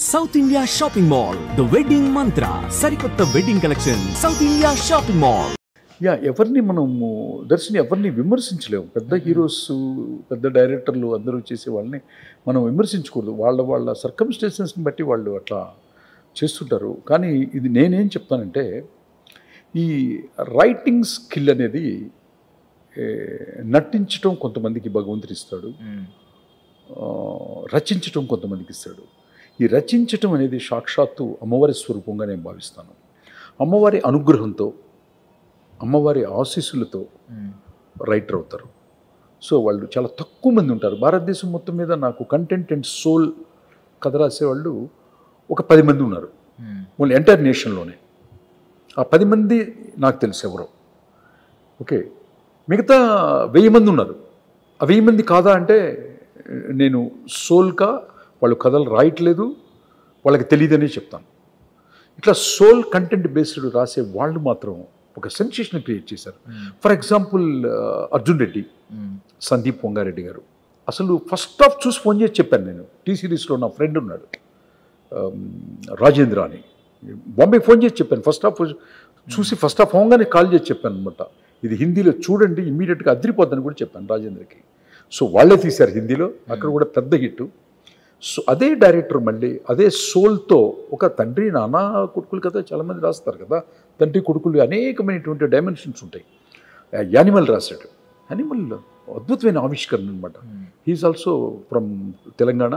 South India Shopping Mall, The Wedding Mantra, Sarikotta Wedding Collection, South India Shopping Mall. ఎవరిని మనము దర్శని ఎవరిని విమర్శించలేము. పెద్ద heroes, పెద్ద డైరెక్టర్లు అందరూ చేసే వాళ్ళని మనం విమర్శించకూడదు. వాళ్ళ సర్కమ్స్టెన్సెస్ని బట్టి వాళ్ళు అట్లా చేస్తుంటారు. కానీ ఇది నేనేం చెప్తానంటే, ఈ రైటింగ్ స్కిల్ అనేది నటించటం కొంతమందికి భగవంతుడు ఇస్తాడు, రచించటం కొంతమందికి ఇస్తాడు. ఈ రచించటం అనేది సాక్షాత్తు అమ్మవారి స్వరూపంగా నేను భావిస్తాను. అమ్మవారి అనుగ్రహంతో, అమ్మవారి ఆశీస్సులతో రైటర్ అవుతారు. సో వాళ్ళు చాలా తక్కువ మంది ఉంటారు. భారతదేశం మొత్తం మీద నాకు కంటెంట్ అండ్ సోల్ కథ రాసేవాళ్ళు ఒక 10 మంది ఉన్నారు, ఓన్లీ ఎంటైర్ నేషన్లోనే. ఆ 10 మంది నాకు తెలుసు ఎవరో. ఓకే, మిగతా 1000 మంది ఉన్నారు. ఆ 1000 మంది కాదా అంటే నేను సోల్గా వాళ్ళు కథలు రాయట్లేదు, వాళ్ళకి తెలియదనే చెప్తాను. ఇట్లా సోల్ కంటెంట్ బేస్డ్ రాసే వాళ్ళు మాత్రం ఒక సెన్సేషన్ క్రియేట్ చేశారు. ఫర్ ఎగ్జాంపుల్ అర్జున్ రెడ్డి, సందీప్ పొంగారెడ్డి గారు. అసలు ఫస్ట్ హాఫ్ చూసి ఫోన్ చేసి చెప్పాను నేను. టీ సిరీస్లో నా ఫ్రెండ్ ఉన్నాడు రాజేంద్ర అని, బాంబేకి ఫోన్ చేసి చెప్పాను. ఫస్ట్ హాఫ్ చూసి ఫస్ట్ హాఫ్ అవగానే కాల్ చేసి చెప్పాను అనమాట. ఇది హిందీలో చూడండి, ఇమ్మీడియట్గా అదిరిపోద్దని కూడా చెప్పాను రాజేంద్రకి. సో వాళ్ళే తీశారు హిందీలో, అక్కడ కూడా పెద్ద హిట్. సో అదే డైరెక్టర్ మళ్ళీ అదే సోల్తో ఒక తండ్రి నాన్న కొడుకులు కదా చాలామంది రాస్తారు కదా, తండ్రి కొడుకులు అనేకమైనటువంటి డైమెన్షన్స్ ఉంటాయి. యానిమల్ రాశాడు. యానిమల్ అద్భుతమైన ఆవిష్కరణ అనమాట. He's also from Telangana.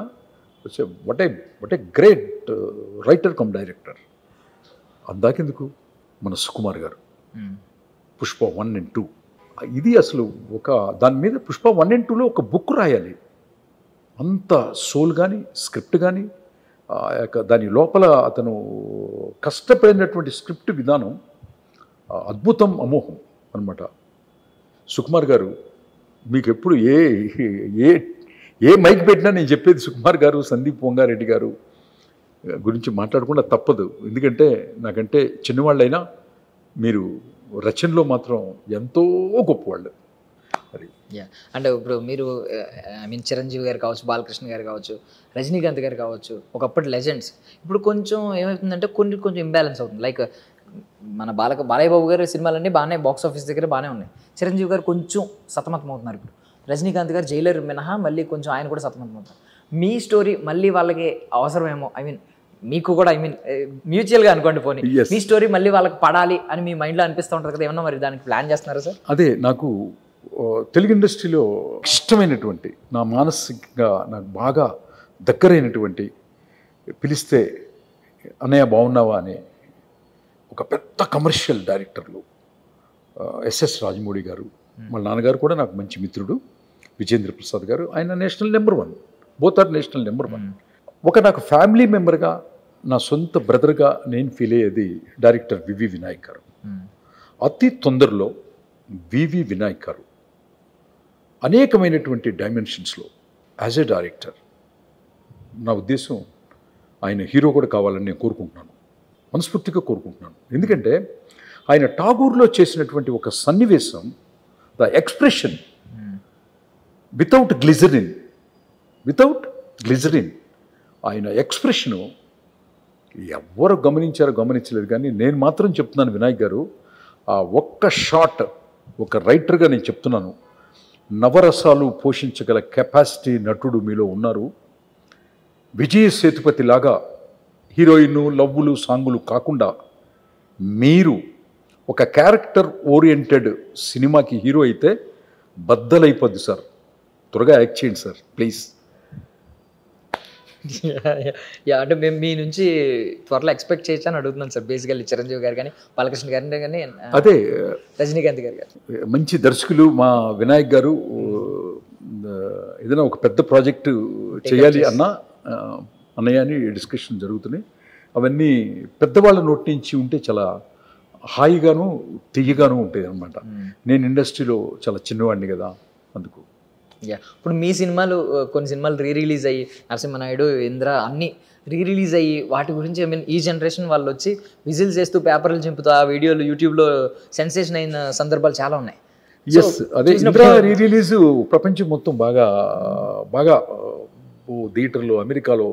What a great writer cum director. అందాకెందుకు మన సుకుమార్ గారు పుష్ప 1 and 2. ఇది అసలు ఒక దాని మీద పుష్ప 1 and 2లో ఒక బుక్ రాయాలి. అంత సోల్ కానీ స్క్రిప్ట్ కానీ దాని లోపల అతను కష్టపడినటువంటి స్క్రిప్ట్ విధానం అద్భుతం, అమోహం అనమాట. సుకుమార్ గారు మీకు ఎప్పుడు ఏ మైక్ పెట్టినా నేను చెప్పేది సుకుమార్ గారు, సందీప్ పొంగారెడ్డి గారు గురించి మాట్లాడకుండా తప్పదు. ఎందుకంటే నాకంటే చిన్నవాళ్ళైనా మీరు రచనలో మాత్రం ఎంతో గొప్పవాళ్ళు. అది అంటే ఇప్పుడు మీరు చిరంజీవి గారు కావచ్చు, బాలకృష్ణ గారు కావచ్చు, రజనీకాంత్ గారు కావచ్చు, ఒకప్పటి లెజెండ్స్. ఇప్పుడు కొంచెం ఏమవుతుందంటే కొంచెం ఇంబ్యాలెన్స్ అవుతుంది. లైక్ మన బాలయ్య బాబు గారి సినిమాలన్నీ బాగానే బాక్స్ ఆఫీస్ దగ్గర బాగానే ఉన్నాయి. చిరంజీవి గారు కొంచెం సతమతం అవుతున్నారు ఇప్పుడు. రజనీకాంత్ గారు జైలర్ మినహా మళ్ళీ కొంచెం ఆయన కూడా సతమతం అవుతారు. మీ స్టోరీ మళ్ళీ వాళ్ళకి అవసరమేమో, మీకు కూడా మ్యూచువల్గా అనుకోండి పోనీ, మీ స్టోరీ మళ్ళీ వాళ్ళకి పడాలి అని మీ మైండ్లో అనిపిస్తూ ఉంటుంది కదా, ఏమన్నా మరి దానికి ప్లాన్ చేస్తున్నారా సార్? అదే నాకు తెలుగు ఇండస్ట్రీలో ఇష్టమైనటువంటి, నా మానసికంగా నాకు బాగా దగ్గరైనటువంటి, పిలిస్తే అన్నయ్య బాగున్నావా అనే ఒక పెద్ద కమర్షియల్ డైరెక్టర్లు ఎస్ఎస్ రాజమౌళి గారు. వాళ్ళ నాన్నగారు కూడా నాకు మంచి మిత్రుడు విజేంద్ర ప్రసాద్ గారు. ఆయన national number 1, both are national number 1. ఒక నాకు ఫ్యామిలీ మెంబర్గా, నా సొంత బ్రదర్గా నేను ఫీల్ అయ్యేది డైరెక్టర్ వివి వినాయక్ గారు. అతి తొందరలో వివి వినాయక్ గారు అనేకమైనటువంటి డైమెన్షన్స్లో యాజ్ ఏ డైరెక్టర్, నా ఉద్దేశం ఆయన హీరో కూడా కావాలని నేను కోరుకుంటున్నాను, మనస్ఫూర్తిగా కోరుకుంటున్నాను. ఎందుకంటే ఆయన టాగూర్లో చేసినటువంటి ఒక సన్నివేశం, ద ఎక్స్ప్రెషన్ వితౌట్ గ్లిజరిన్, ఆయన ఎక్స్ప్రెషను ఎవరు గమనించలేదు కానీ నేను మాత్రం చెప్తున్నాను, వినాయక్ గారు ఆ ఒక్క షాట్, ఒక రైటర్గా నేను చెప్తున్నాను, నవరసాలు పోషించగల కెపాసిటీ నటుడు మీలో ఉన్నారు. విజయ్ సేతుపతి లాగా హీరోయిన్ లవ్వులు సాంగులు కాకుండా మీరు ఒక క్యారెక్టర్ ఓరియంటెడ్ సినిమాకి హీరో అయితే బద్దలైపోద్ది సార్. త్వరగా యాక్ట్ చేయండి సార్ ప్లీజ్. అంటే మేము మీ నుంచి త్వరలో ఎక్స్పెక్ట్ చేయొచ్చు అని అడుగుతున్నాను సార్. బేసికల్లీ చిరంజీవి గారు కానీ, బాలకృష్ణ గారిని కానీ, అదే రజనీకాంత్ గారు మంచి దర్శకులు. మా వినాయక్ గారు ఏదైనా ఒక పెద్ద ప్రాజెక్టు చేయాలి అన్నయ్య అని డిస్కషన్ జరుగుతున్నాయి. అవన్నీ పెద్దవాళ్ళ నోటి నుంచి ఉంటే చాలా హాయిగాను తీయగాను ఉంటాయి అన్నమాట. నేను ఇండస్ట్రీలో చాలా చిన్నవాడిని కదా, అందుకు. ఇప్పుడు మీ సినిమాలు, కొన్ని సినిమాలు రిలీజ్ అయ్యి, నరసింహనాయుడు, ఇంద్ర అన్నీ రిలీజ్ అయ్యి, వాటి గురించి ఈ జనరేషన్ వాళ్ళు వచ్చి విజిల్స్ చేస్తూ పేపర్లు చింపుతూ ఆ వీడియోలు యూట్యూబ్లో సెన్సేషన్ అయిన సందర్భాలు చాలా ఉన్నాయి. అదే ఇంద్ర రిలీజ్ ప్రపంచం మొత్తం బాగా థియేటర్లో, అమెరికాలో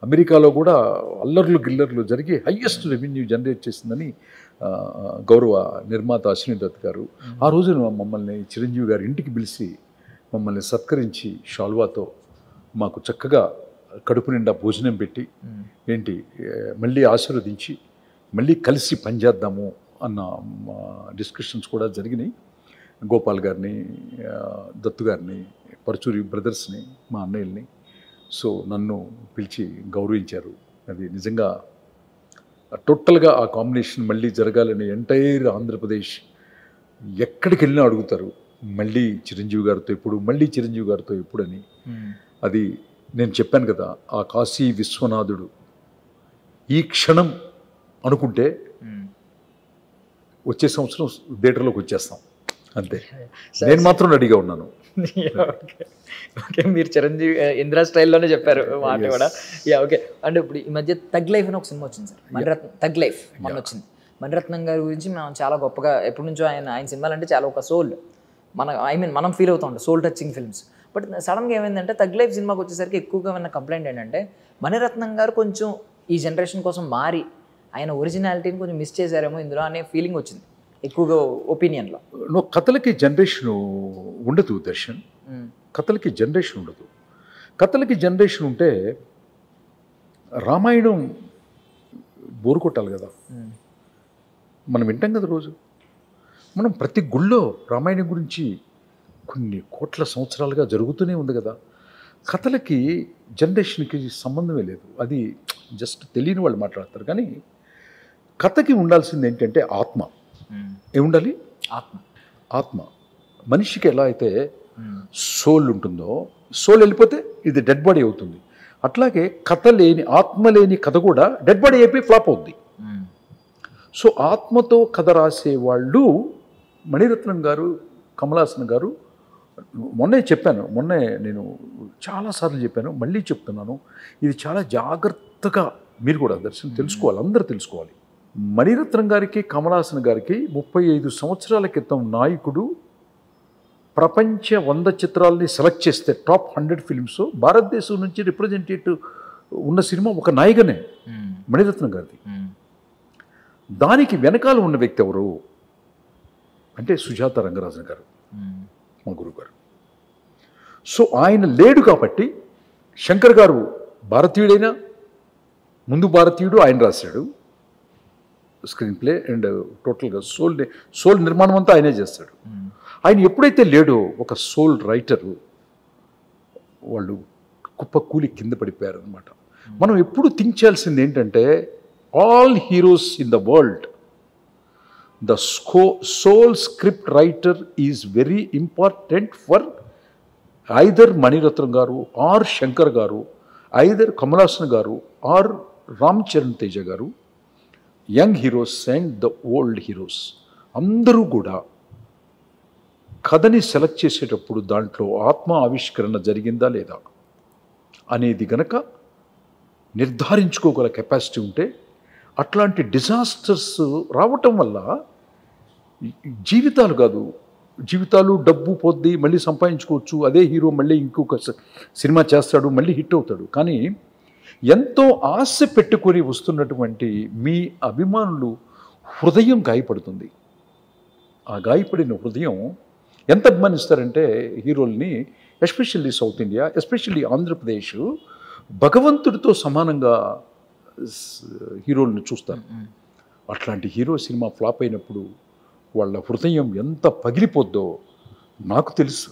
అమెరికాలో కూడా అల్లర్లు గిల్లర్లు జరిగి హయ్యెస్ట్ రెవెన్యూ జనరేట్ చేసిందని గౌరవ నిర్మాత అశ్విని దత్ గారు ఆ రోజు మమ్మల్ని చిరంజీవి గారి ఇంటికి పిలిచి మమ్మల్ని సత్కరించి షాల్వాతో మాకు చక్కగా కడుపు నిండా భోజనం పెట్టి ఏంటి మళ్ళీ ఆశీర్వదించి మళ్ళీ కలిసి పనిచేద్దాము అన్న డిస్కషన్స్ కూడా జరిగినాయి. గోపాల్ గారిని, దత్తు గారిని, పరచూరి బ్రదర్స్ని, మా అన్నయ్యల్ని సో నన్ను పిలిచి గౌరవించారు. అది నిజంగా టోటల్గా ఆ కాంబినేషన్ మళ్ళీ జరగాలని ఎంటైర్ ఆంధ్రప్రదేశ్ ఎక్కడికి వెళ్ళినా అడుగుతారు, మళ్ళీ చిరంజీవి గారితో ఎప్పుడు, మళ్ళీ చిరంజీవి గారితో ఎప్పుడు అని. అది నేను చెప్పాను కదా, ఆ కాశీ విశ్వనాథుడు ఈ క్షణం అనుకుంటే వచ్చే సంవత్సరం థియేటర్లోకి వచ్చేస్తాం అంతే. నేను మాత్రం రెడీగా ఉన్నాను. ఓకే, మీరు చిరంజీవి ఇందిరా స్టైల్లోనే చెప్పారు మాట కూడా. ఓకే, అంటే ఇప్పుడు ఈ మధ్య తగ్ లైఫ్ అని ఒక సినిమా వచ్చింది సార్, మణిరత్నం తగ్ లైఫ్ మొన్న వచ్చింది. మణిరత్నం గారి గురించి మనం చాలా గొప్పగా ఎప్పటి నుంచో ఆయన సినిమాలు అంటే చాలా ఒక సోల్ మనం ఫీల్ అవుతూ ఉంటాం, సోల్ టచింగ్ ఫిల్మ్స్. బట్ సడన్గా ఏమైందంటే తగ్ లైఫ్ సినిమాకి వచ్చేసరికి ఎక్కువగా ఉన్న కంప్లైంట్ ఏంటంటే మణిరత్నం గారు కొంచెం ఈ జనరేషన్ కోసం మారి ఆయన ఒరిజినాలిటీని కొంచెం మిస్ చేశారేమో ఇందులో అనే ఫీలింగ్ వచ్చింది ఎక్కువగా ఒపీనియన్లో. కథలకి జనరేషన్ ఉండదు దర్శన్, కథలకి జనరేషన్ ఉండదు. కథలకి జనరేషన్ ఉంటే రామాయణం బోరు కొట్టాలి కదా, మనం వింటాం కదా రోజు. మనం ప్రతి గుళ్ళో రామాయణం గురించి కొన్ని కోట్ల సంవత్సరాలుగా జరుగుతూనే ఉంది కదా. కథలకి జనరేషన్కి సంబంధమే లేదు, అది జస్ట్ తెలియని వాళ్ళు మాట్లాడతారు. కానీ కథకి ఉండాల్సింది ఏంటంటే ఆత్మ. ఏముండాలి? ఆత్మ. ఆత్మ మనిషికి ఎలా అయితే సోల్ ఉంటుందో, సోల్ వెళ్ళిపోతే ఇది డెడ్ బాడీ అవుతుంది. అట్లాగే కథ లేని, ఆత్మ లేని కథ కూడా డెడ్ బాడీ అయిపోయి ఫ్లాప్ అవుద్ది. సో ఆత్మతో కథ రాసేవాళ్ళు మణిరత్నం గారు, కమలాసన్ గారు. మొన్నే నేను చాలాసార్లు చెప్పాను, మళ్ళీ చెప్తున్నాను, ఇది చాలా జాగ్రత్తగా మీరు కూడా దర్శనం తెలుసుకోవాలి, అందరూ తెలుసుకోవాలి. మణిరత్నం గారికి, కమలాసన్ గారికి 35 సంవత్సరాల క్రితం నాయకుడు ప్రపంచ 100 చిత్రాలని సెలెక్ట్ చేస్తే టాప్ 100 ఫిల్మ్స్ భారతదేశం నుంచి రిప్రజెంటేటివ్ ఉన్న సినిమా ఒక నాయకనే మణిరత్నం గారిది. దానికి వెనకాల ఉన్న వ్యక్తి ఎవరు అంటే సుజాత రంగరాజన్ గారు, మా గురువు గారు. సో ఆయన లేడు కాబట్టి శంకర్ గారు భారతీయుడైనా, ముందు భారతీయుడు, ఆయన రాశాడు స్క్రీన్ ప్లే అండ్ టోటల్గా సోల్ నిర్మాణం అంతా ఆయనే చేస్తాడు. ఆయన ఎప్పుడైతే లేడో ఒక సోల్ రైటరు, వాళ్ళు కుప్పకూలి కింద పడిపోయారు అనమాట. మనం ఎప్పుడు థింక్ చేయాల్సింది ఏంటంటే all heroes in the world, the sole script writer is very important for either Maniratnam గారు ఆర్ శంకర్ గారు, ఐదర్ కమలాసన్ గారు ఆర్ రామ్ చరణ్ తేజ గారు, young heroes and the old heroes అందరూ కూడా కథని సెలెక్ట్ చేసేటప్పుడు దాంట్లో ఆత్మ ఆవిష్కరణ జరిగిందా లేదా అనేది గనక నిర్ధారించుకోగల కెపాసిటీ ఉంటే, అట్లాంటి డిజాస్టర్స్ రావటం వల్ల జీవితాలు కాదు, జీవితాలు డబ్బు పొద్ది మళ్ళీ సంపాదించుకోవచ్చు. అదే హీరో మళ్ళీ ఇంకొక సినిమా చేస్తాడు, మళ్ళీ హిట్ అవుతాడు. కానీ ఎంతో ఆశ పెట్టుకొని వస్తున్నటువంటి మీ అభిమానులు హృదయం గాయపడుతుంది. ఆ గాయపడిన హృదయం ఎంత అభిమానిస్తారంటే హీరోల్ని, especially south India, especially Andhra Pradesh భగవంతుడితో సమానంగా హీరోలను చూస్తారు. అట్లాంటి హీరో సినిమా ఫ్లాప్ అయినప్పుడు వాళ్ళ హృదయం ఎంత పగిలిపోద్దో నాకు తెలుసు.